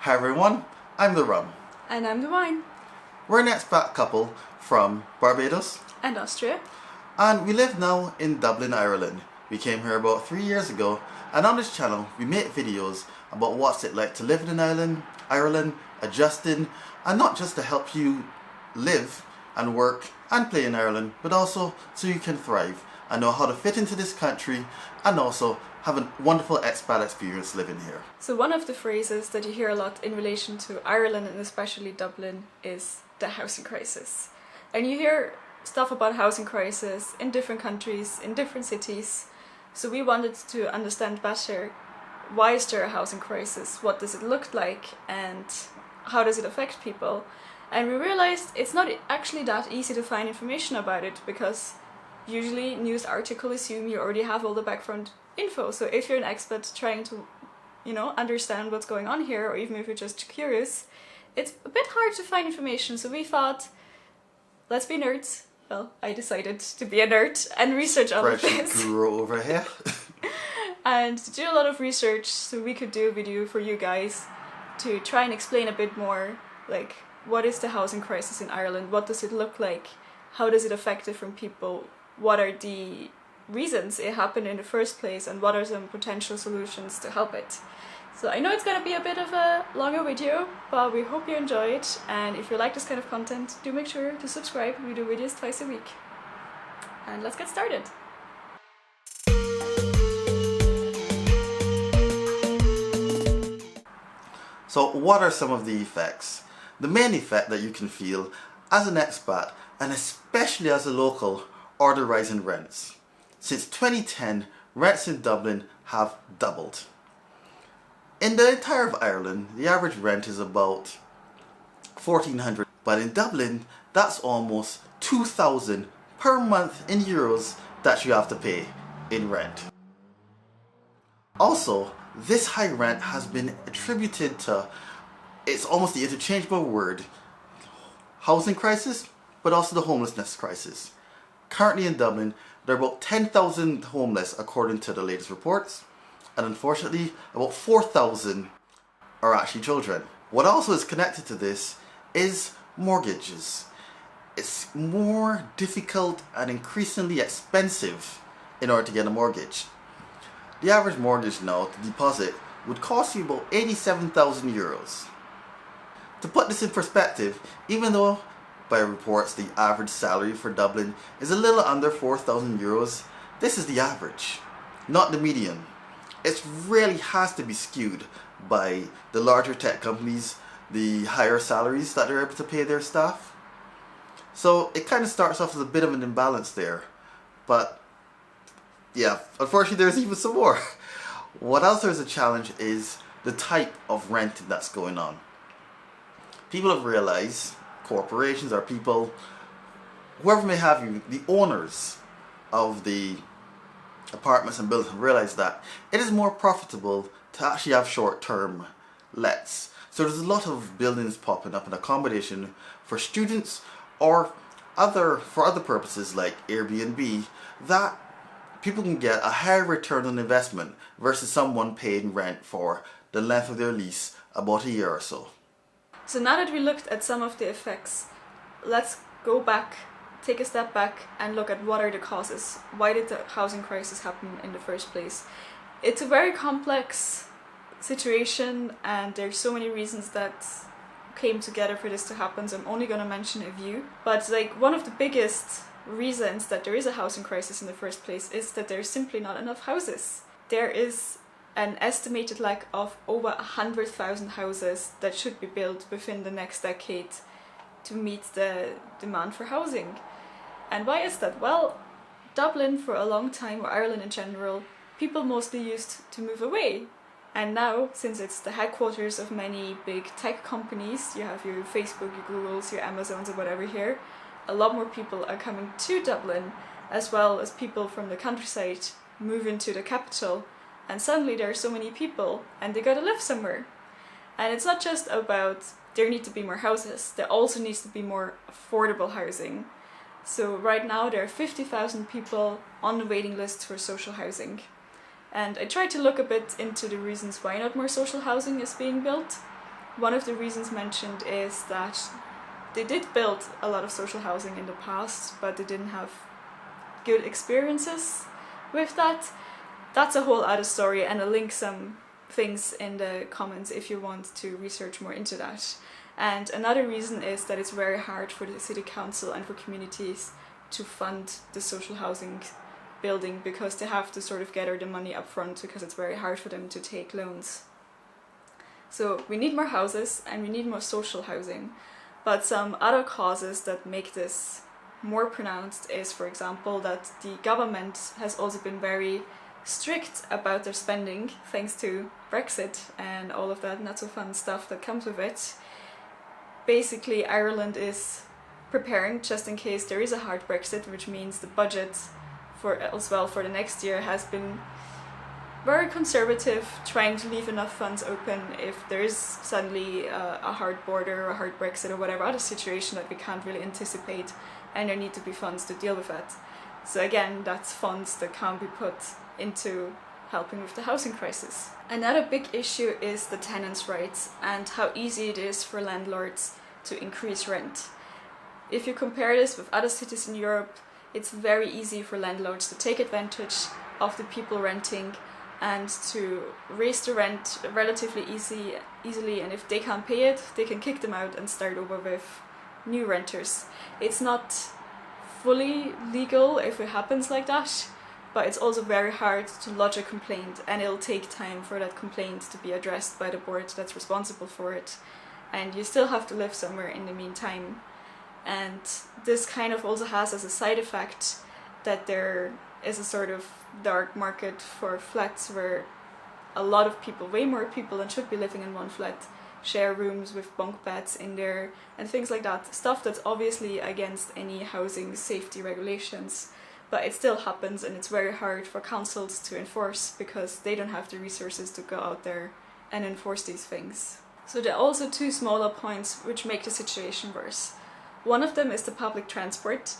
Hi everyone, I'm the Rum. And I'm the Wine. We're an expat couple from Barbados And Austria. and we live now in Dublin, Ireland. We came here about 3 years ago, and on this channel we make videos about what's it like to live in Ireland, adjusting, and not just to help you live and work and play in Ireland, but also so you can thrive and know how to fit into this country and also have a wonderful expat experience living here. So one of the phrases that you hear a lot in relation to Ireland and especially Dublin is the housing crisis. And you hear stuff about housing crisis in different countries, in different cities. So we wanted to understand better, why is there a housing crisis, what does it look like, and how does it affect people? And we realized it's not actually that easy to find information about it, because usually news articles assume you already have all the background info. So if you're an expat trying to, understand what's going on here, or even if you're just curious, it's a bit hard to find information. So we thought, let's be nerds. Well, I decided to be a nerd and research all of this. Guru over here. And to do a lot of research so we could do a video for you guys to try and explain a bit more, like, what is the housing crisis in Ireland? What does it look like? How does it affect different people? What are the reasons it happened in the first place, and what are some potential solutions to help it? So I know it's going to be a bit of a longer video, but we hope you enjoy it, and if you like this kind of content, do make sure to subscribe. We do videos twice a week. And let's get started. So what are some of the effects? The main effect that you can feel as an expat, and especially as a local, are the rise in rents. Since 2010, rents in Dublin have doubled. In the entire of Ireland, the average rent is about 1,400, but in Dublin, that's almost 2,000 per month in euros that you have to pay in rent. Also, this high rent has been attributed to, it's almost the interchangeable word, housing crisis, but also the homelessness crisis. Currently in Dublin, there are about 10,000 homeless according to the latest reports, and unfortunately about 4,000 are actually children. What also is connected to this is mortgages. It's more difficult and increasingly expensive in order to get a mortgage. The average mortgage now to deposit would cost you about 87,000 euros. To put this in perspective, even though by reports the average salary for Dublin is a little under 4,000 euros, this is the average, not the median. It really has to be skewed by the larger tech companies, the higher salaries that they're able to pay their staff. So it kind of starts off as a bit of an imbalance there. But yeah, unfortunately there's even some more. What else is a challenge is the type of renting that's going on. People have realized, corporations or people, whoever may have you, the owners of the apartments and buildings have realized that it is more profitable to actually have short-term lets. So there's a lot of buildings popping up in accommodation for students or for other purposes like Airbnb, that people can get a higher return on investment versus someone paying rent for the length of their lease, about a year or so. So now that we looked at some of the effects, let's go back, take a step back and look at what are the causes. Why did the housing crisis happen in the first place? It's a very complex situation, and there's so many reasons that came together for this to happen, so I'm only going to mention a few. But one of the biggest reasons that there is a housing crisis in the first place is that there's simply not enough houses. There is an estimated lack of over 100,000 houses that should be built within the next decade to meet the demand for housing. And why is that? Well, Dublin for a long time, or Ireland in general, people mostly used to move away. And now, since it's the headquarters of many big tech companies, you have your Facebook, your Googles, your Amazons or whatever here, a lot more people are coming to Dublin, as well as people from the countryside move into the capital. And suddenly there are so many people and they gotta live somewhere. And it's not just about there need to be more houses, there also needs to be more affordable housing. So right now there are 50,000 people on the waiting list for social housing. And I tried to look a bit into the reasons why not more social housing is being built. one of the reasons mentioned is that they did build a lot of social housing in the past, but they didn't have good experiences with that. That's a whole other story, and I'll link some things in the comments if you want to research more into that. And another reason is that it's very hard for the city council and for communities to fund the social housing building, because they have to sort of gather the money up front, because it's very hard for them to take loans. So we need more houses and we need more social housing. But some other causes that make this more pronounced is, for example, that the government has also been very strict about their spending, thanks to Brexit and all of that not so fun stuff that comes with it. Basically, Ireland is preparing just in case there is a hard Brexit, which means the budget for as well for the next year has been very conservative, trying to leave enough funds open if there is suddenly a hard border or a hard Brexit or whatever other situation that we can't really anticipate, and there need to be funds to deal with that. So again, that's funds that can't be put into helping with the housing crisis. Another big issue is the tenants' rights and how easy it is for landlords to increase rent. If you compare this with other cities in Europe, it's very easy for landlords to take advantage of the people renting and to raise the rent relatively easily, and if they can't pay it, they can kick them out and start over with new renters. It's not fully legal if it happens like that, but it's also very hard to lodge a complaint, and it'll take time for that complaint to be addressed by the board that's responsible for it, and you still have to live somewhere in the meantime. And this kind of also has as a side effect that there is a sort of dark market for flats where a lot of people, way more people than should be living in one flat, share rooms with bunk beds in there and things like that. Stuff that's obviously against any housing safety regulations, but it still happens, and it's very hard for councils to enforce because they don't have the resources to go out there and enforce these things. So there are also two smaller points which make the situation worse. One of them is the public transport.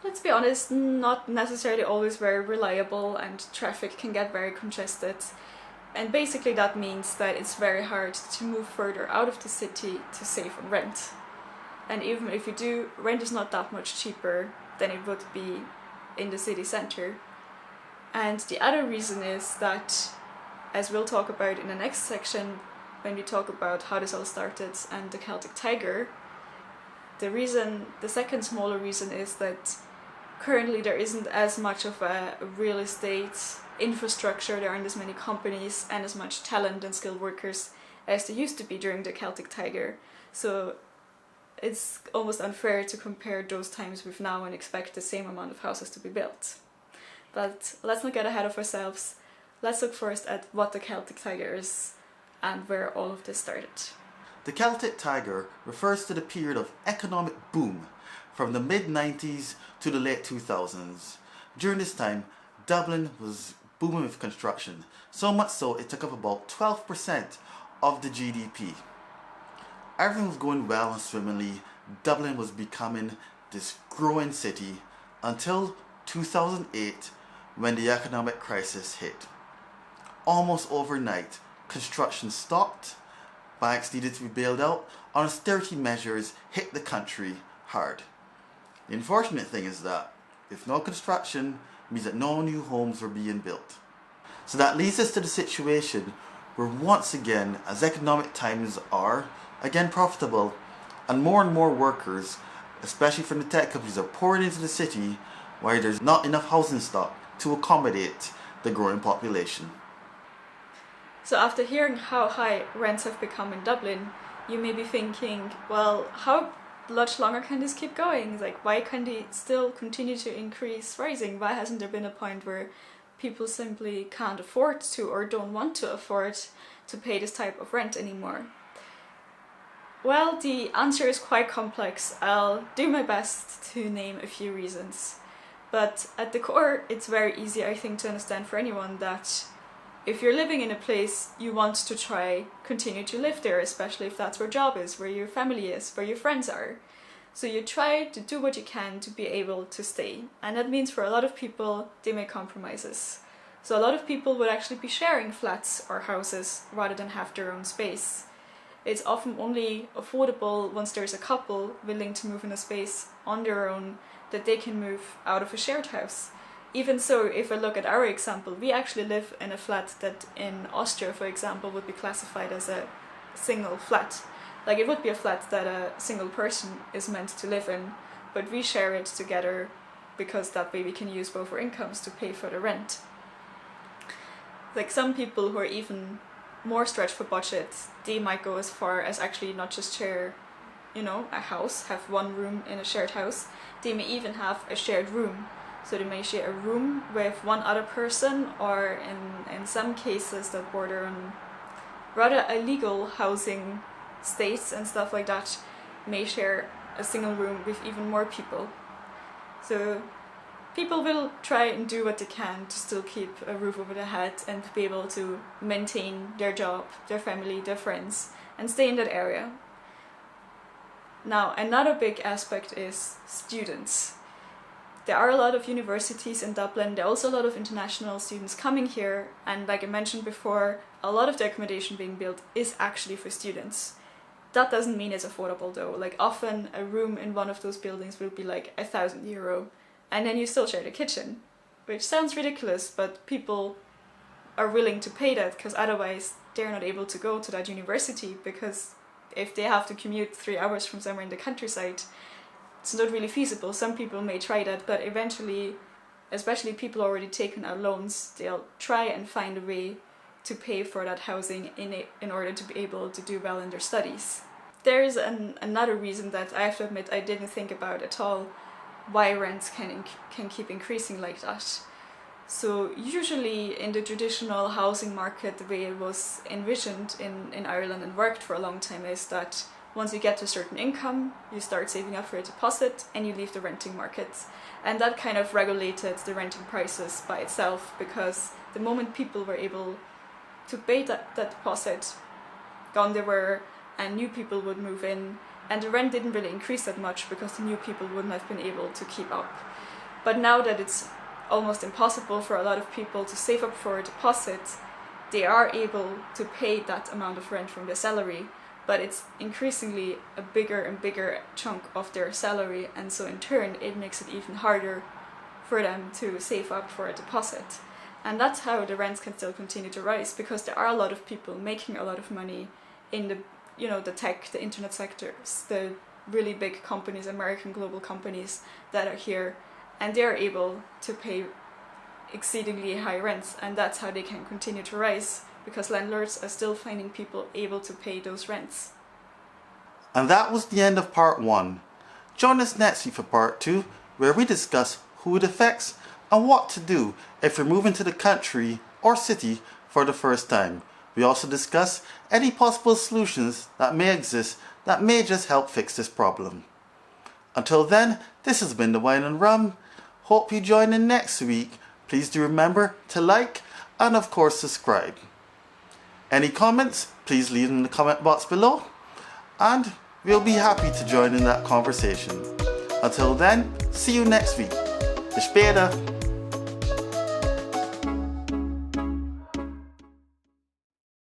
Let's be honest, not necessarily always very reliable, and traffic can get very congested. And basically that means that it's very hard to move further out of the city to save on rent. And even if you do, rent is not that much cheaper than it would be in the city centre. And the other reason is that, as we'll talk about in the next section, when we talk about how this all started and the Celtic Tiger, the second smaller reason is that currently there isn't as much of a real estate infrastructure, there aren't as many companies and as much talent and skilled workers as there used to be during the Celtic Tiger. So it's almost unfair to compare those times with now and expect the same amount of houses to be built. But let's not get ahead of ourselves. Let's look first at what the Celtic Tiger is and where all of this started. The Celtic Tiger refers to the period of economic boom from the mid-90s to the late 2000s. During this time, Dublin was booming with construction, so much so it took up about 12% of the GDP. Everything was going well and swimmingly. Dublin was becoming this growing city until 2008, when the economic crisis hit. Almost overnight, construction stopped, banks needed to be bailed out, and austerity measures hit the country hard. The unfortunate thing is that if no construction means that no new homes were being built. So that leads us to the situation where once again, as economic times are again profitable, and more workers, especially from the tech companies, are pouring into the city while there's not enough housing stock to accommodate the growing population. So after hearing how high rents have become in Dublin, you may be thinking, well, how much longer can this keep going? Like, why can they still continue to increase rising? Why hasn't there been a point where people simply can't afford to or don't want to afford to pay this type of rent anymore? Well, the answer is quite complex. I'll do my best to name a few reasons. But at the core, it's very easy, I think, to understand for anyone that if you're living in a place, you want to continue to live there, especially if that's where job is, where your family is, where your friends are. So you try to do what you can to be able to stay. And that means for a lot of people, they make compromises. So a lot of people would actually be sharing flats or houses rather than have their own space. It's often only affordable once there's a couple willing to move in a space on their own that they can move out of a shared house. Even so, if I look at our example, we actually live in a flat that in Austria, for example, would be classified as a single flat. Like, it would be a flat that a single person is meant to live in, but we share it together because that way we can use both our incomes to pay for the rent. Like, some people who are even more stretched for budgets, they might go as far as actually not just share, a house, have one room in a shared house. They may even have a shared room. So they may share a room with one other person, or in some cases that border on rather illegal housing states and stuff like that, may share a single room with even more people. So people will try and do what they can to still keep a roof over their head and to be able to maintain their job, their family, their friends, and stay in that area. Now, another big aspect is students. There are a lot of universities in Dublin, there are also a lot of international students coming here, and like I mentioned before, a lot of the accommodation being built is actually for students. That doesn't mean it's affordable though. Like, often a room in one of those buildings will be like €1,000, and then you still share the kitchen, which sounds ridiculous, but people are willing to pay that because otherwise they're not able to go to that university, because if they have to commute 3 hours from somewhere in the countryside, it's not really feasible. Some people may try that, but eventually, especially people already taken out loans, they'll try and find a way to pay for that housing in order to be able to do well in their studies. There is another reason that I have to admit I didn't think about at all, why rents can keep increasing like that. So usually in the traditional housing market, the way it was envisioned in Ireland and worked for a long time is that once you get to a certain income, you start saving up for a deposit and you leave the renting market. And that kind of regulated the renting prices by itself, because the moment people were able to pay that deposit, gone they were, and new people would move in, and the rent didn't really increase that much because the new people wouldn't have been able to keep up. But now that it's almost impossible for a lot of people to save up for a deposit, they are able to pay that amount of rent from their salary, but it's increasingly a bigger and bigger chunk of their salary, and so in turn it makes it even harder for them to save up for a deposit. And that's how the rents can still continue to rise, because there are a lot of people making a lot of money in the tech, the internet sectors, the really big companies, American global companies that are here, and they're able to pay exceedingly high rents, and that's how they can continue to rise, because landlords are still finding people able to pay those rents. And that was the end of part 1. Join us next week for part 2, where we discuss who it affects and what to do if you're moving to the country or city for the first time. We also discuss any possible solutions that may exist that may just help fix this problem. Until then, this has been the Wine and Rum. Hope you join in next week. Please do remember to like and of course subscribe. Any comments, please leave them in the comment box below, and we'll be happy to join in that conversation. Until then, see you next week. Bis später.